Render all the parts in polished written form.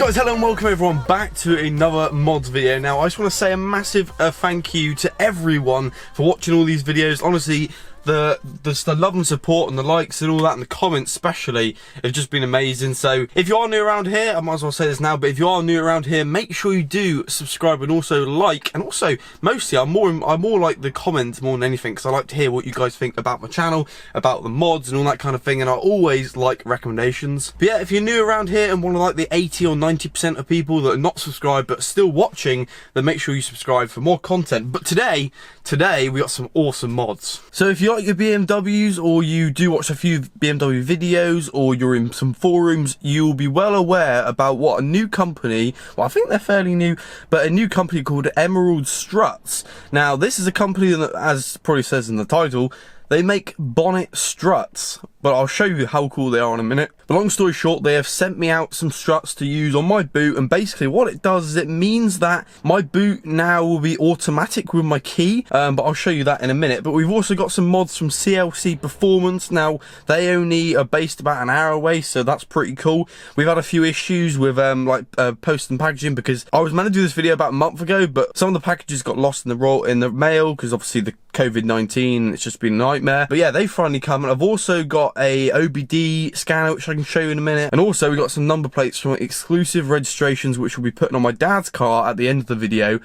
Guys, hello and welcome everyone back to another mods video. Now I just want to say a massive thank you to everyone for watching all these videos. Honestly, the love and support and the likes and all that and the comments especially have just been amazing. So if you are new around here, I might as well say this now, but if you are new around here, make sure you do subscribe and also like, and also mostly I'm more like the comments more than anything, because I like to hear what you guys think about my channel, about the mods and all that kind of thing, and I always like recommendations. But yeah, if you're new around here and want to like the 80 or 90% of people that are not subscribed but still watching, then make sure you subscribe for more content. But today we got some awesome mods. So if you like your BMWs, or you do watch a few BMW videos, or you're in some forums, you'll be well aware about what a new company, well I think they're fairly new, but a new company called Emerald Struts. Now this is a company that, as probably says in the title, they make bonnet struts, but I'll show you how cool they are in a minute. But long story short, they have sent me out some struts to use on my boot, and basically what it does is it means that my boot now will be automatic with my key, but I'll show you that in a minute. But we've also got some mods from CLC Performance. Now they only are based about an hour away, so that's pretty cool. We've had a few issues with post and packaging, because I was meant to do this video about a month ago, but some of the packages got lost in the mail, because obviously the COVID-19, it's just been a nightmare. But yeah, they finally come, and I've also got a OBD scanner which I can show you in a minute, and also we got some number plates from exclusive registrations which will be putting on my dad's car at the end of the video,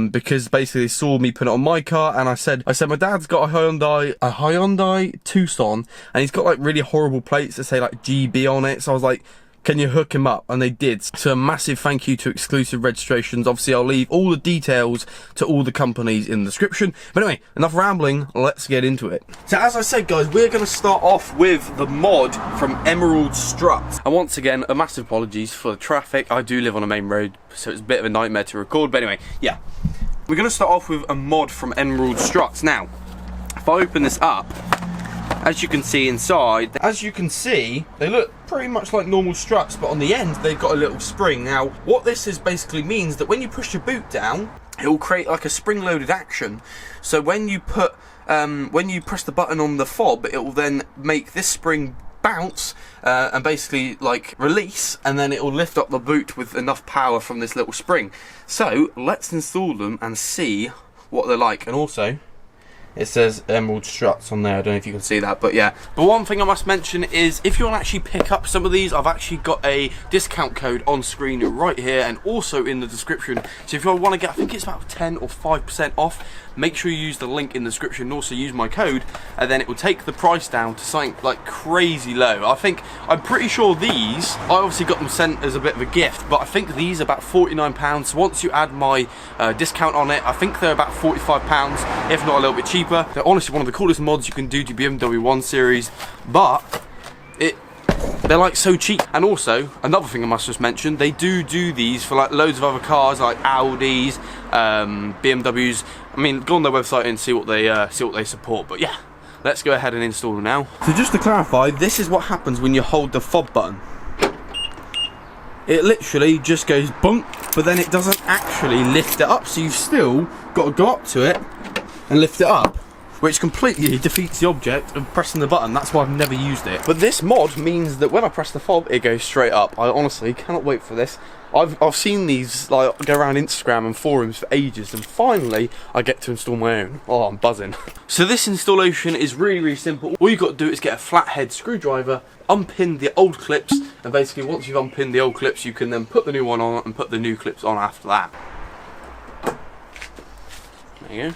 because basically they saw me put it on my car, and I said my dad's got a Hyundai Tucson, and he's got like really horrible plates that say like GB on it, so I was like, can you hook him up? And they did. So a massive thank you to exclusive registrations. Obviously I'll leave all the details to all the companies in the description. But anyway, enough rambling, let's get into it. So as I said guys, we're going to start off with the mod from Emerald Struts. And once again, a massive apologies for the traffic. I do live on a main road, so it's a bit of a nightmare to record. But anyway, yeah. We're going to start off with a mod from Emerald Struts. Now, if I open this up, as you can see inside, they look pretty much like normal struts, but on the end they've got a little spring. Now what this is basically means that when you push your boot down, it will create like a spring-loaded action. So when you press the button on the fob, it will then make this spring bounce and basically like release, and then it will lift up the boot with enough power from this little spring. So let's install them and see what they're like. And also, it says Emerald Struts on there. I don't know if you can see that, but yeah. But one thing I must mention is, if you want to actually pick up some of these, I've actually got a discount code on screen right here and also in the description. So if you want to get, I think it's about 10 or 5% off, make sure you use the link in the description and also use my code, and then it will take the price down to something like crazy low. I'm pretty sure these, I obviously got them sent as a bit of a gift, but I think these are about £49. So once you add my discount on it, I think they're about £45, if not a little bit cheaper. They're honestly one of the coolest mods you can do to BMW 1 Series, but they're like so cheap. And also, another thing I must just mention, they do these for like loads of other cars like Audis, BMWs. I mean, go on their website and see what they support. But yeah, let's go ahead and install them now. So just to clarify, this is what happens when you hold the fob button. It literally just goes bunk, but then it doesn't actually lift it up, so you've still got to go up to it and lift it up, which completely defeats the object of pressing the button. That's why I've never used it. But this mod means that when I press the fob, it goes straight up. I honestly cannot wait for this. I've seen these like go around Instagram and forums for ages, and finally I get to install my own. Oh, I'm buzzing. So this installation is really simple. All you've got to do is get a flathead screwdriver, unpin the old clips, and basically once you've unpinned the old clips, you can then put the new one on and put the new clips on after that. There you go.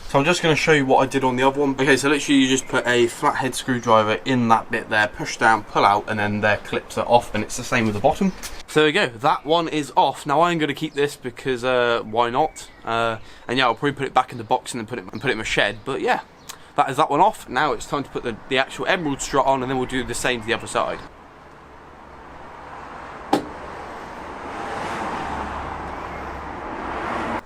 So I'm just going to show you what I did on the other one. Okay, so literally you just put a flathead screwdriver in that bit there, push down, pull out, and then their clips are off, and it's the same with the bottom. So there we go, that one is off. Now I'm going to keep this because why not? And yeah, I'll probably put it back in the box and then put it in my shed. But yeah, that is that one off. Now it's time to put the actual Emerald strut on, and then we'll do the same to the other side.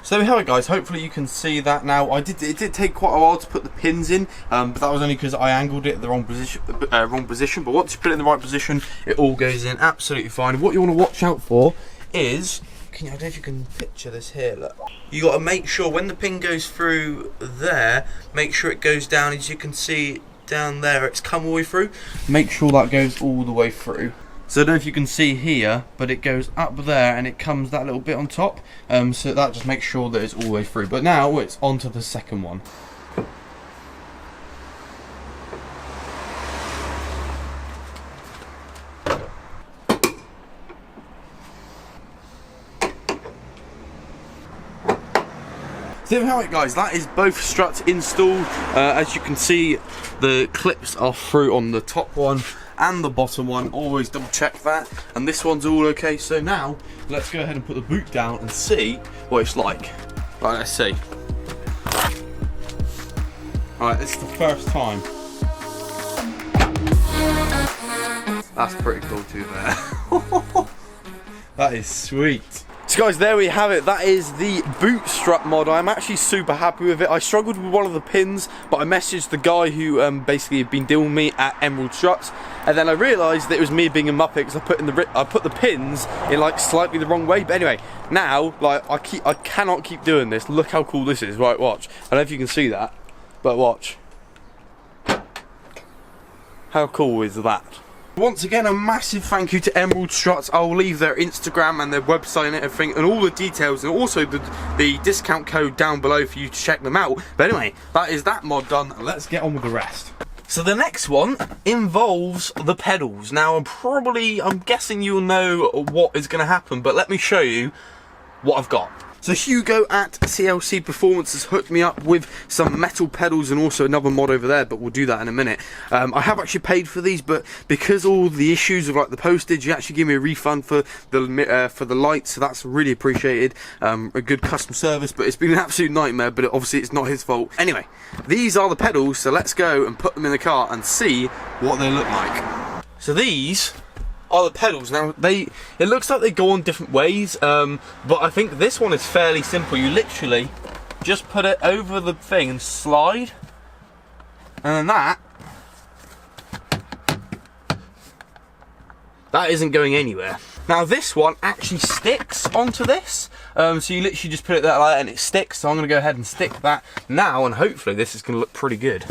So there we have it guys, hopefully you can see that now. It did take quite a while to put the pins in, but that was only because I angled it at the wrong position, but once you put it in the right position, it all goes in absolutely fine. What you want to watch out for is, I don't know if you can picture this here, look. You got to make sure when the pin goes through there, make sure it goes down, as you can see down there, it's come all the way through. Make sure that goes all the way through. So I don't know if you can see here, but it goes up there and it comes that little bit on top. So that just makes sure that it's all the way through. But now it's on to the second one. So there we have it, guys, that is both struts installed. As you can see, the clips are through on the top one and the bottom one. Always double check that. And this one's all okay. So now let's go ahead and put the boot down and see what it's like. Right, let's see. Alright, this is the first time. That's pretty cool too there. That is sweet. So guys, there we have it. That is the boot strut mod. I'm actually super happy with it. I struggled with one of the pins, but I messaged the guy who basically had been dealing with me at Emerald Struts, and then I realised that it was me being a muppet because I put the pins in like slightly the wrong way. But anyway, now like I cannot keep doing this. Look how cool this is. Right, watch. I don't know if you can see that, but watch. How cool is that? Once again, a massive thank you to Emerald Struts. I'll leave their Instagram and their website and everything and all the details, and also the discount code down below for you to check them out. But anyway, that is that mod done. Let's get on with the rest. So the next one involves the pedals. Now I'm guessing you'll know what is going to happen, but let me show you what I've got. So Hugo at CLC Performance has hooked me up with some metal pedals and also another mod over there, but we'll do that in a minute. I have actually paid for these, but because all the issues of like the postage, you actually give me a refund for the lights, so that's really appreciated. A good customer service, but it's been an absolute nightmare, but obviously it's not his fault. Anyway, these are the pedals, so let's go and put them in the car and see what they look like. So these are the pedals. Now it looks like they go on different ways, but I think this one is fairly simple. You literally just put it over the thing and slide, and then that isn't going anywhere. Now this one actually sticks onto this, so you literally just put it there like that and it sticks. So I'm going to go ahead and stick that now, and hopefully this is going to look pretty good.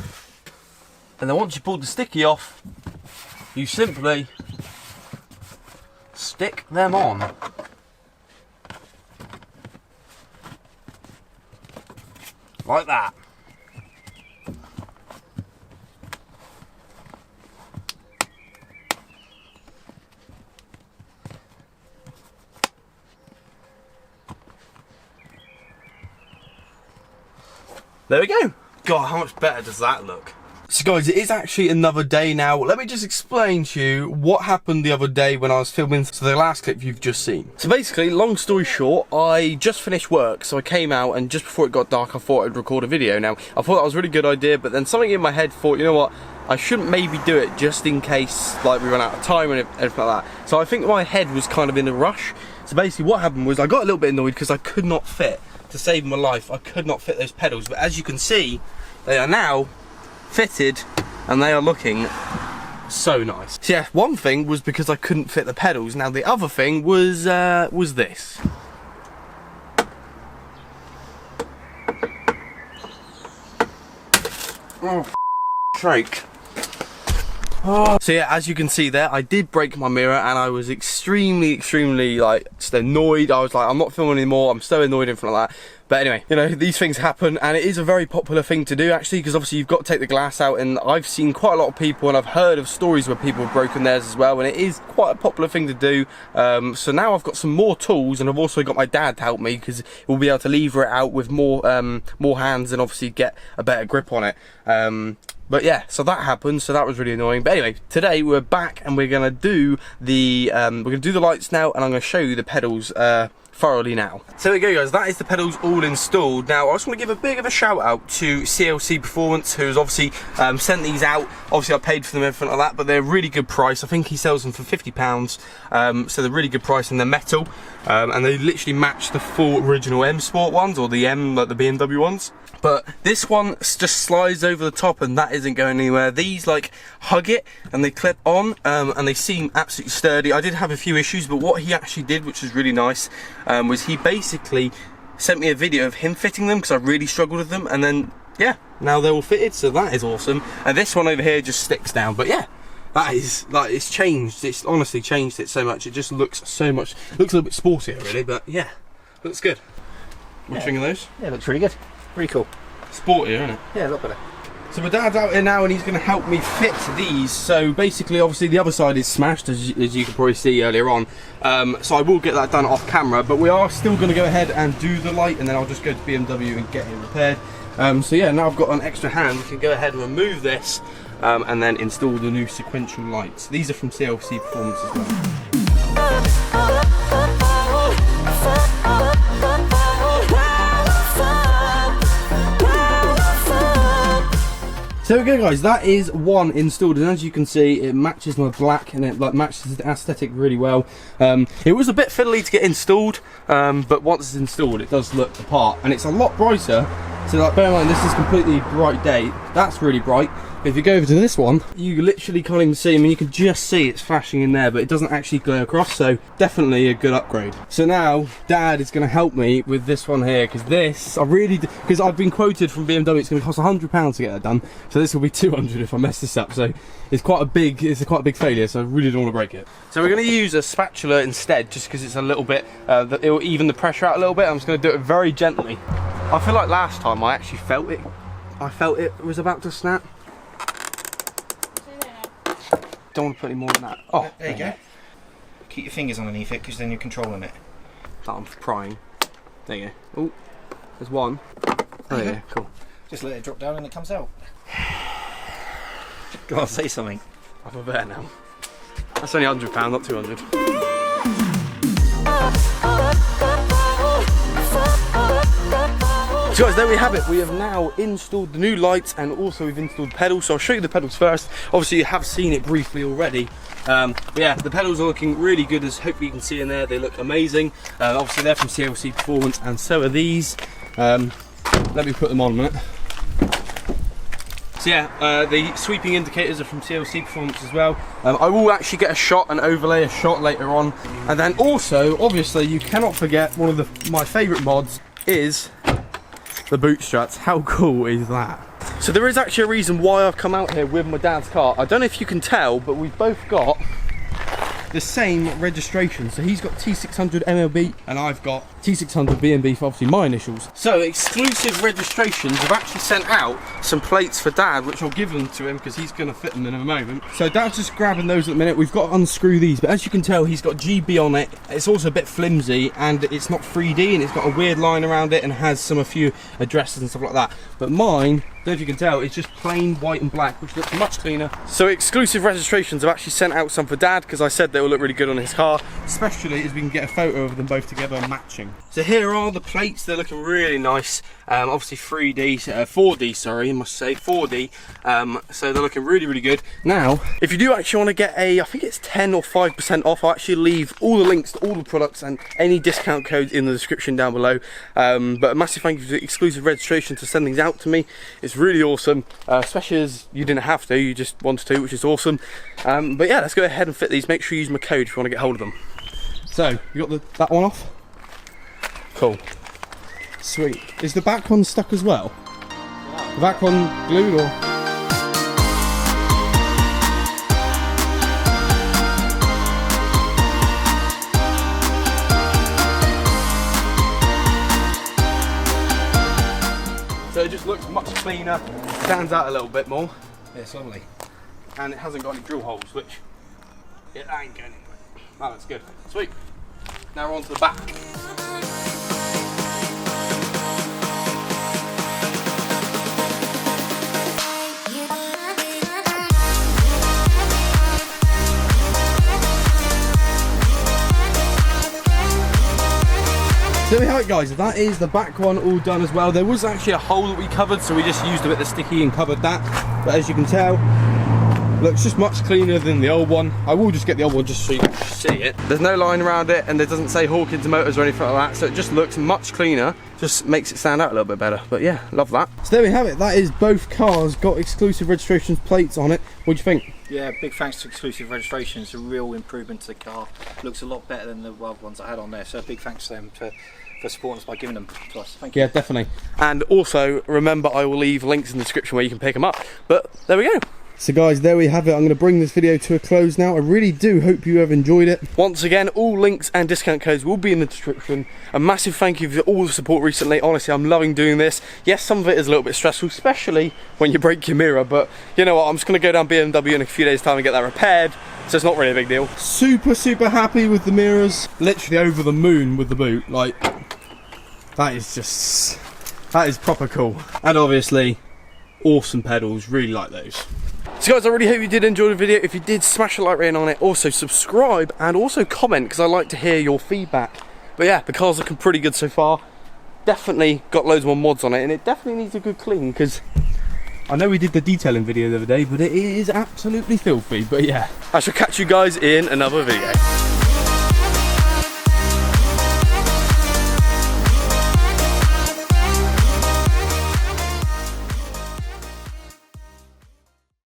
And then once you pull the sticky off, you simply stick them on. Like that. There we go. God, how much better does that look? So guys, it is actually another day now. Let me just explain to you what happened the other day when I was filming the last clip you've just seen. So basically, long story short, I just finished work, so I came out, and just before it got dark, I thought I'd record a video. Now, I thought that was a really good idea, but then something in my head thought, you know what, I shouldn't maybe do it just in case like we run out of time and everything like that. So I think my head was kind of in a rush. So basically what happened was I got a little bit annoyed because I could not fit, to save my life, I could not fit those pedals. But as you can see, they are now fitted and they are looking so nice. So yeah, one thing was because I couldn't fit the pedals. Now the other thing was this. Oh, sake. Oh. So yeah, as you can see there, I did break my mirror and I was extremely like just annoyed. I was like, I'm not filming anymore, I'm so annoyed in front of that. But anyway, you know, these things happen, and it is a very popular thing to do actually, because obviously you've got to take the glass out, and I've seen quite a lot of people, and I've heard of stories where people have broken theirs as well, and it is quite a popular thing to do. So now I've got some more tools, and I've also got my dad to help me, because we'll be able to lever it out with more hands and obviously get a better grip on it. But yeah, so that happened, so that was really annoying. But anyway, today we're back and we're gonna do the lights now, and I'm gonna show you the pedals thoroughly now. So there we go guys, that is the pedals all installed. Now I just want to give a big of a shout out to CLC Performance, who's obviously sent these out. Obviously I paid for them and everything like that, but they're a really good price. I think he sells them for £50, so they're really good price, and they're metal, and they literally match the full original M Sport ones, or the M, like the BMW ones. But this one just slides over the top, and that isn't going anywhere. These like hug it and they clip on, and they seem absolutely sturdy. I did have a few issues, but what he actually did, which was really nice, was he basically sent me a video of him fitting them, because I really struggled with them, and then yeah, now they're all fitted, so that is awesome. And this one over here just sticks down. But yeah, That is, like, it's changed. It's honestly changed it so much. It just looks so much, looks a little bit sportier really, but yeah, looks good. What do you think of those? Yeah, looks really good. Really cool. Sportier, isn't it? Yeah, a lot better. So my dad's out here now and he's going to help me fit these. So basically, obviously the other side is smashed, as you can probably see earlier on. So I will get that done off camera, but we are still going to go ahead and do the light, and then I'll just go to BMW and get it repaired. So yeah, now I've got an extra hand, we can go ahead and remove this and then install the new sequential lights. These are from CLC Performance as well. So there we go, guys, that is one installed, and as you can see it matches my black and it like matches the aesthetic really well. It was a bit fiddly to get installed, but once it's installed it does look the part, and it's a lot brighter. So like, bear in mind this is completely bright day, that's really bright. If you go over to this one, you literally can't even see, I mean you can just see it's flashing in there, but it doesn't actually go across, so definitely a good upgrade. So now Dad is going to help me with this one here, because this, because I've been quoted from BMW it's going to cost £100 to get that done, so this will be 200 if I mess this up, so it's quite a big failure, so I really don't want to break it. So we're going to use a spatula instead, just because it's a little bit, it will even the pressure out a little bit. I'm just going to do it very gently. I feel like last time I actually felt it. I felt it was about to snap. Don't want to put any more than that. Oh, there you go. Keep your fingers underneath it, because then you're controlling it. That I'm prying. There you go. Oh, there's one. Oh yeah, cool. Just let it drop down and it comes out. Go on, say something. I'm a bear now. That's only £100, not 200. So guys, there we have it. We have now installed the new lights and also we've installed pedals. So I'll show you the pedals first. Obviously you have seen it briefly already. But yeah, the pedals are looking really good, as hopefully you can see in there. They look amazing. Obviously they're from CLC Performance and so are these. Let me put them on a minute. So yeah, the sweeping indicators are from CLC Performance as well. I will actually get a shot and overlay a shot later on. And then also, obviously, you cannot forget one of my favourite mods is the boot struts. How cool is that? So there is actually a reason why I've come out here with my dad's car. I don't know if you can tell, but we've both got the same registration. So he's got T600 MLB and I've got T600 BNB for obviously my initials. So exclusive registrations have actually sent out some plates for Dad, which I'll give them to him because he's going to fit them in a moment. So Dad's just grabbing those at the minute. We've got to unscrew these, but as you can tell he's got GB on it. It's also a bit flimsy and it's not 3D and it's got a weird line around it and has a few addresses and stuff like that. But mine, I don't know if you can tell, it's just plain white and black, which looks much cleaner. So exclusive registrations have actually sent out some for Dad because I said they will look really good on his car, especially as we can get a photo of them both together matching. So here are the plates. They're looking really nice. Obviously 4D, sorry, I must say 4D. So they're looking really, really good. Now, if you do actually want to get I think it's 10 or 5% off, I'll actually leave all the links to all the products and any discount codes in the description down below. But a massive thank you for the exclusive registration to send these out to me. It's really awesome, especially as you didn't have to, you just wanted to, which is awesome. But yeah, let's go ahead and fit these. Make sure you use my code if you want to get hold of them. So, you got that one off? Cool. Sweet. Is the back one stuck as well? Yeah. The back one glued or? So it just looks much cleaner, stands out a little bit more. Yeah, it's lovely. And it hasn't got any drill holes, which it ain't going anywhere. That looks good. Sweet. Now we're on to the back. So there we have it, guys. That is the back one all done as well. There was actually a hole that we covered, so we just used a bit of sticky and covered that. But as you can tell, looks just much cleaner than the old one. I will just get the old one just so you can see it. There's no line around it and it doesn't say Hawkins Motors or anything like that, so it just looks much cleaner. Just makes it stand out a little bit better. But yeah, love that. So there we have it. That is both cars got exclusive registrations plates on it. What do you think? Yeah, big thanks to exclusive registration. It's a real improvement to the car. Looks a lot better than the other ones I had on there, so big thanks to them for supporting us by giving them to us. Thank you. Yeah, definitely. And also remember, I will leave links in the description where you can pick them up. But there we go. So guys, there we have it. I'm going to bring this video to a close now. I really do hope you have enjoyed it. Once again, all links and discount codes will be in the description. A massive thank you for all the support recently. Honestly, I'm loving doing this. Yes, some of it is a little bit stressful, especially when you break your mirror, but you know what, I'm just going to go down BMW in a few days time and get that repaired, so it's not really a big deal. Super happy with the mirrors. Literally over the moon with the boot. Like, that is proper cool. And obviously, awesome pedals, really like those. So guys, I really hope you did enjoy the video. If you did, smash a like rating on it. Also subscribe and also comment, because I like to hear your feedback. But yeah, the car's looking pretty good so far. Definitely got loads more mods on it, and it definitely needs a good clean, because I know we did the detailing video the other day, but it is absolutely filthy. But yeah, I shall catch you guys in another video.